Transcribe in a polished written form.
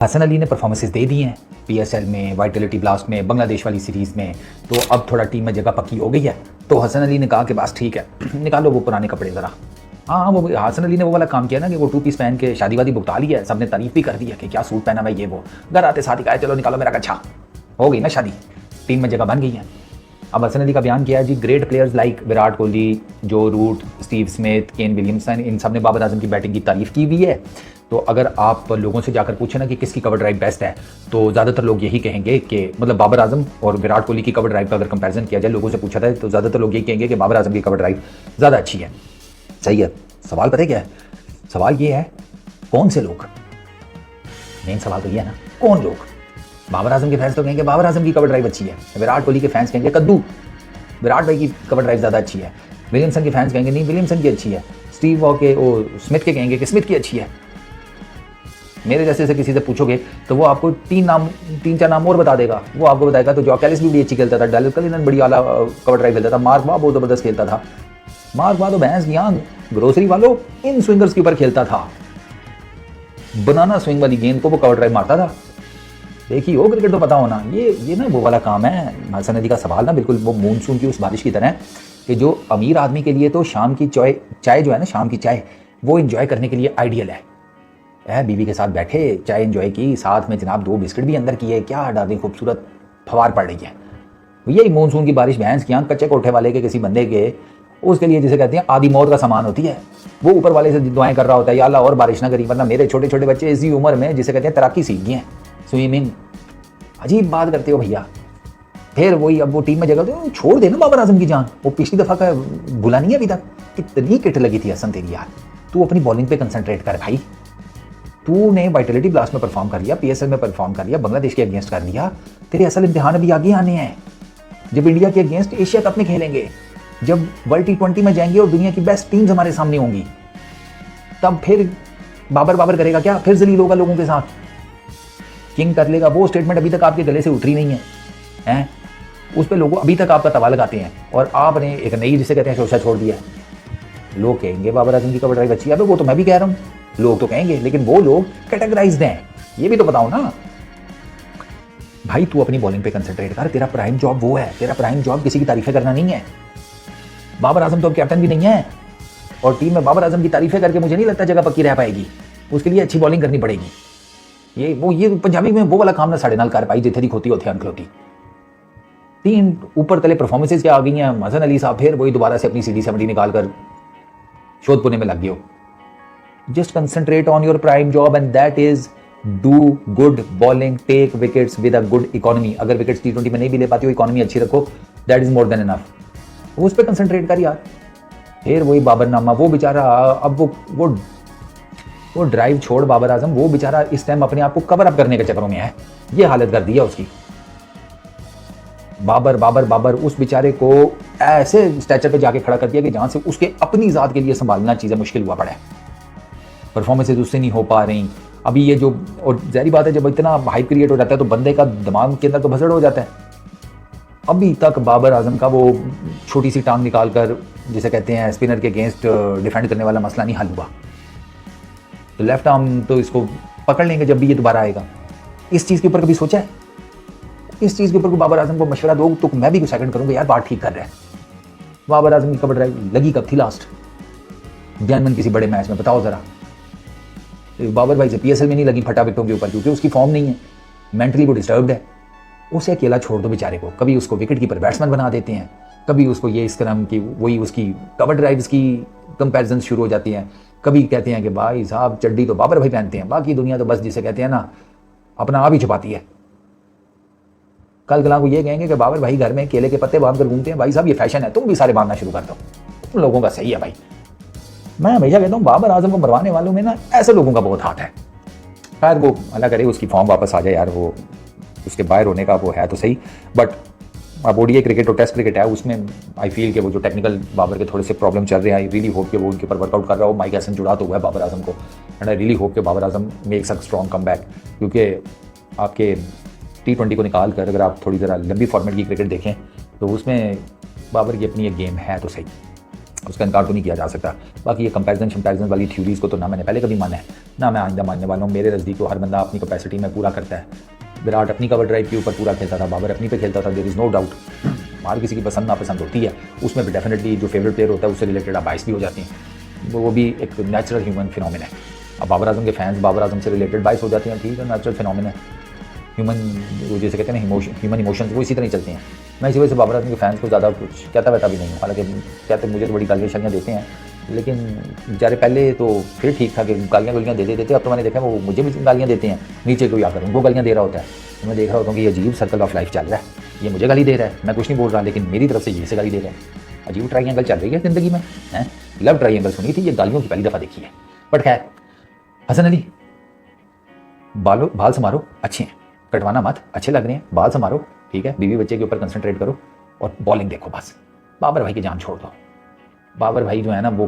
हसन अली ने परफॉर्मेंसेस दे दी हैं पीएसएल में, वाइटलिटी ब्लास्ट में, बांग्लादेश वाली सीरीज़ में, तो अब थोड़ा टीम में जगह पक्की हो गई है। तो हसन अली ने कहा कि बस ठीक है, निकालो वो पुराने कपड़े ज़रा। हाँ, वो हसन अली ने वो वाला काम किया ना कि वो 2 पीस पहन के शादी वादी भुगता लिया है, सबने तारीफ भी कर दी है कि क्या सूट पहना भाई ये वो। घर आते साथ ही कहा चलो निकालो मेरा कच्छा, हो गई ना शादी, टीम में जगह बन गई है। अब हसन अली का बयान किया है जी, great players like Virat Kohli, Joe Root, Steve Smith, Kane Williamson, इन सब ने बाबर आजम की बैटिंग की तारीफ़ की हुई है। तो अगर आप लोगों से जाकर पूछे ना कि किसकी कवर ड्राइव बेस्ट है, तो ज़्यादातर लोग यही कहेंगे कि मतलब बाबर आजम और विराट कोहली की कवर ड्राइव का अगर कंपैरिजन किया जाए, लोगों से पूछा था तो ज़्यादातर लोग यही कहेंगे कि बाबर आजम की कवर ड्राइव ज़्यादा अच्छी है। सही है। सवाल पता है क्या है? सवाल ये है कौन से लोग, मेन सवाल तो ये है ना, कौन लोग? बाबर आजम के फैंस तो कहेंगे बाबर आजम की कवर ड्राइव अच्छी है, विराट कोहली के फैंस कहेंगे कद्दू, विराट भाई की कवर ड्राइव ज़्यादा अच्छी है, विलियमसन के फैंस कहेंगे नहीं विलियमसन की अच्छी है, स्टीव वॉ के स्मिथ के कहेंगे कि स्मिथ की अच्छी है। मेरे जैसे से किसी से पूछोगे तो वो आपको 3-4 नाम और बता देगा। वो आपको बताएगा तो जॉक एलिस भी बड़ी अच्छी खेलता था, डेल कलिनन बड़ी आला कवर ड्राइव खेलता था, मार्क वाह बहुत ज़बरदस्त खेलता था। मार्क वाह तो भैंस यहाँ ग्रोसरी वालों इन स्विंगर्स के ऊपर खेलता था, बनाना स्विंग वाली गेंद को वो कवर ड्राइव मारता था। देखिए हो क्रिकेट तो पता होना, ये ना वो वाला काम है। हसन अली का सवाल ना बिल्कुल वो मानसून की उस बारिश की तरह है कि जो अमीर आदमी के लिए तो शाम की चाय जो है ना, शाम की चाय वो इंजॉय करने के लिए आइडियल है। बीवी के साथ बैठे, चाय एंजॉय की, साथ में जनाब 2 बिस्किट भी अंदर किए, क्या डार्लिंग खूबसूरत फवार पड़ रही है। यही मानसून की बारिश भैंस की आंख कच्चे कोठे वाले के किसी बंदे के, उसके लिए जिसे कहते हैं आधी मौत का सामान होती है। वो ऊपर वाले से दुआएं कर रहा होता है या अल्लाह और बारिश ना करी, वरना मेरे छोटे छोटे बच्चे इसी उम्र में जिसे कहते हैं तैराकी सीख गए हैं, स्विमिंग। अजीब बात करते हो भैया। फिर वही अब वो टीम में जगह तो छोड़ देना बाबर आजम की जान। वो पिछली दफा का भुला नहीं है अभी तक, कितनी किट लगी थी हसन तेरी यार। तू अपनी बॉलिंग पे कंसंट्रेट कर भाई। तूने वाइटलिटी ब्लास्ट में परफॉर्म कर लिया, पीएसएल में परफॉर्म कर लिया, बांग्लादेश के अगेंस्ट कर लिया, तेरे असल इम्तिहान अभी आगे आने हैं। जब इंडिया के अगेंस्ट एशिया कप में खेलेंगे, जब वर्ल्ड T20 में जाएंगे और दुनिया की बेस्ट टीम्स हमारे सामने होंगी, तब फिर बाबर करेगा क्या? फिर जलील होगा लोगों के साथ, किंग कर लेगा। वो स्टेटमेंट अभी तक आपके गले से उतरी नहीं है, उस पर लोग अभी तक आपका तवा लगाते हैं और आपने एक नई जिसे कहते हैं शोशा छोड़ दिया। लोग कहेंगे बाबर आजम की कवर ड्राइव अच्छी है, वो तो मैं भी कह रहा हूँ, लोग तो कहेंगे, लेकिन वो लोग कैटेगराइज्ड हैं, ये भी तो बताओ ना भाई। तू अपनी बॉलिंग पे कंसंट्रेट कर, तेरा प्राइम जॉब वो है, तेरा प्राइम जॉब किसी की तारीफें करना नहीं है। बाबर आजम तो अब कैप्टन भी नहीं है और टीम में बाबर आजम की तारीफें करके मुझे नहीं लगता जगह पक्की रह पाएगी। उसके लिए अच्छी बॉलिंग करनी पड़ेगी। ये पंजाबी में वो वाला काम ना साढ़े नाल कर पाई जिथे दी खोती होती अनखलोती। 3 ऊपर तले परफॉर्मेंसेज क्या आ गई हैं। हसन अली साहब फिर वही दोबारा से अपनी CD-70 निकाल कर शोध पुणे में लग गए हो। Just concentrate on your prime job and that is do good bowling, take wickets with a good economy. अगर विकेट्स T20 में नहीं भी ले पाती हो, इकोनॉमी अच्छी रखो, that is more than enough. उस पर कंसंट्रेट कर यार। फिर वही बाबरनामा, वो बेचारा अब वो ड्राइव छोड़ बाबर आजम, वो बेचारा इस टाइम अपने आप को कवर अप करने के चक्करों में है। ये हालत कर दी है उसकी। बाबर उस बेचारे को ऐसे स्टैचर पे जाके खड़ा कर दिया कि जहां से उसके अपनी जात के लिए संभालना चीज़ें मुश्किल हुआ पड़ा है। परफॉर्मेंसेज उससे नहीं हो पा रही अभी। ये जो, और जारी बात है जब इतना हाइप क्रिएट हो जाता है तो बंदे का दिमाग के अंदर तो भसड़ हो जाता है। अभी तक बाबर आजम का वो छोटी सी टांग निकाल कर जिसे कहते हैं स्पिनर के अगेंस्ट डिफेंड करने वाला मसला नहीं हल हुआ। तो लेफ्ट आर्म तो इसको पकड़ लेंगे जब भी ये दोबारा आएगा। इस चीज़ के ऊपर कभी सोचा है? इस चीज़ के ऊपर बाबर आजम को मशवरा दो तो मैं भी कुछ सेकंड करूंगा यार, बात ठीक कर रहा है। बाबर आजम की कवर ड्राइव लगी कब थी लास्ट? जैनमन किसी बड़े मैच में बताओ जरा। बाबर भाई से पीएसएल में नहीं लगी फटा विकेटों के ऊपर, क्योंकि उसकी फॉर्म नहीं है, मेंटली वो डिस्टर्ब्ड है। उसे अकेला छोड़ दो बेचारे को। कभी उसको विकेट कीपर बैट्समैन बना देते हैं, कभी उसको ये इस तरह की वही उसकी कवर ड्राइव्स की कंपैरिजन शुरू हो जाती हैं। कभी कहते हैं कि भाई साहब चड्डी तो बाबर भाई पहनते हैं, बाकी दुनिया तो बस जिसे कहते हैं ना अपना आप ही छुपाती है। कल कला को ये कहेंगे कि बाबर भाई घर में केले के पत्ते बांध कर घूमते हैं। भाई साहब ये फैशन है, तुम भी सारे बांधना शुरू कर दो, तुम लोगों का सही है भाई। मैं हमेशा कहता हूँ बाबर आजम को मरवाने वालों में ना ऐसे लोगों का बहुत हाथ है। खैर वो अल्लाह करे उसकी फॉर्म वापस आ जाए यार, वो उसके बाहर होने का वो है तो सही। बट अब ODI क्रिकेट और टेस्ट क्रिकेट है, उसमें आई फील कि वो जो टेक्निकल बाबर के थोड़े से प्रॉब्लम चल रहे हैं, आई रियली होप कि वो उनके ऊपर वर्कआउट कर रहा हो। माइक हैसन जुड़ा तो हुआ है बाबर आजम को, एंड आई रियली होप कि Babar Azam makes a strong come back. क्योंकि आपके T20 को निकाल कर अगर आप थोड़ी ज़रा लंबी फॉर्मेट की क्रिकेट देखें तो उसमें बाबर की अपनी एक गेम है तो सही। उसका इनकार तो नहीं किया जा सकता। बाकी ये कंपैरिजन वाली थ्योरीज़ को तो ना मैंने पहले कभी माना है, ना मैं आइंदा मानने वाला हूँ। मेरे नज़दीक तो हर बंदा अपनी कैपेसिटी में पूरा करता है। विराट अपनी कवर ड्राइव के ऊपर पूरा खेलता था, बाबर अपनी पे खेलता था, देयर इज़ नो डाउट। हर किसी की पसंद नापसंद होती है, उसमें भी डेफिनेटली जो फेवरेट प्लेयर होता है उससे रिलेटेड आप बाइस भी हो जाती हैं, वो भी एक नेचुरल ह्यूमन फिनोमिना है। अब बाबर आजम के फैंस बाबर आजम से रिलेटेड बाइस हो जाती हैं, ठीक है, नेचुरल फिनोमिना है। ह्यूमन जैसे कहते हैं ना ह्यूमन इमोशंस वो इसी तरह ही चलते हैं। मैं इसी वजह से बाबर आजम के फैंस को ज़्यादा कुछ कहता वहता भी नहीं हूँ। हालांकि कहते मुझे तो बड़ी गालियाँ शालियाँ देते हैं, लेकिन बेचारे पहले तो फिर ठीक था कि गालियाँ दे देते। अब तो मैंने देखा वो मुझे भी गालियाँ देते हैं, नीचे कोई आकर उनको गालियाँ दे रहा होता है। तो मैं देख रहा होता हूँ कि ये अजीब सर्कल ऑफ लाइफ चल रहा है, ये मुझे गाली दे रहा है, मैं कुछ नहीं बोल रहा, लेकिन मेरी तरफ से ये से गाली दे रहा है। अजीब ट्राइंगल चल रही है ज़िंदगी में, है लव ट्राइंगल सुनी थी, ये गालियों की पहली दफ़ा देखी है। बट खैर, हसन अली बाल संवारो, अच्छे हैं, कटवाना मत, अच्छे लग रहे हैं, बाल संवारो, ठीक है, बीवी बच्चे के ऊपर कंसंट्रेट करो और बॉलिंग देखो बस। बाबर भाई की जान छोड़ दो। बाबर भाई जो है ना वो